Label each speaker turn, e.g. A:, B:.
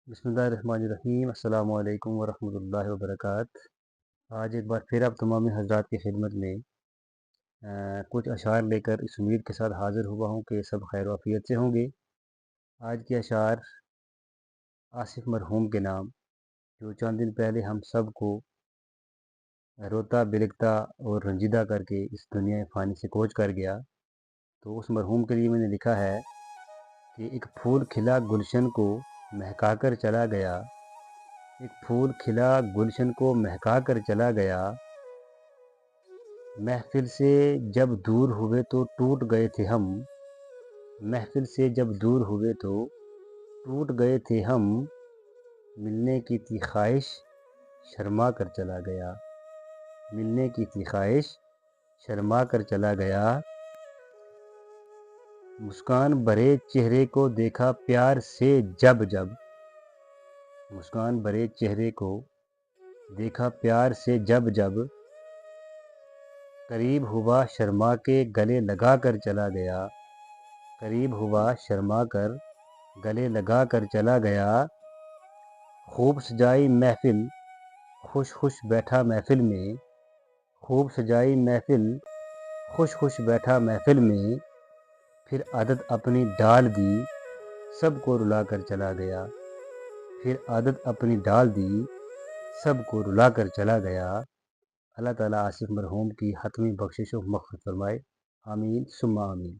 A: بسم اللہ الرحمن الرحیم۔ السلام علیکم ورحمۃ اللہ وبرکاتہ۔ آج ایک بار پھر آپ تمام حضرات کی خدمت میں کچھ اشعار لے کر اس امید کے ساتھ حاضر ہوا ہوں کہ سب خیر و عافیت سے ہوں گے۔ آج کے اشعار آصف مرحوم کے نام، جو چند دن پہلے ہم سب کو روتا بلکتا اور رنجیدہ کر کے اس دنیا فانی سے کوچ کر گیا، تو اس مرحوم کے لیے میں نے لکھا ہے کہ ایک پھول کھلا گلشن کو مہکا کر چلا گیا، ایک پھول کھلا گلشن کو مہکا کر چلا گیا، محفل سے جب دور ہوئے تو ٹوٹ گئے تھے ہم، محفل سے جب دور ہوئے تو ٹوٹ گئے تھے ہم، ملنے کی تھی خواہش شرما کر چلا گیا، ملنے کی تھی خواہش شرما کر چلا گیا، مسکان بھرے چہرے کو دیکھا پیار سے جب جب، مسکان بھرے چہرے کو دیکھا پیار سے جب جب، قریب ہوا شرما کے گلے لگا کر چلا گیا، قریب ہوا شرما کر گلے لگا کر چلا گیا، خوب سجائی محفل خوش خوش بیٹھا محفل میں، خوب سجائی محفل خوش خوش بیٹھا محفل میں، پھر عادت اپنی ڈال دی سب کو رلا کر چلا گیا، پھر عادت اپنی ڈال دی سب کو رلا کر چلا گیا۔ اللہ تعالیٰ آصف مرحوم کی حتمی بخشش و مغفرت فرمائے، آمین ثم آمین۔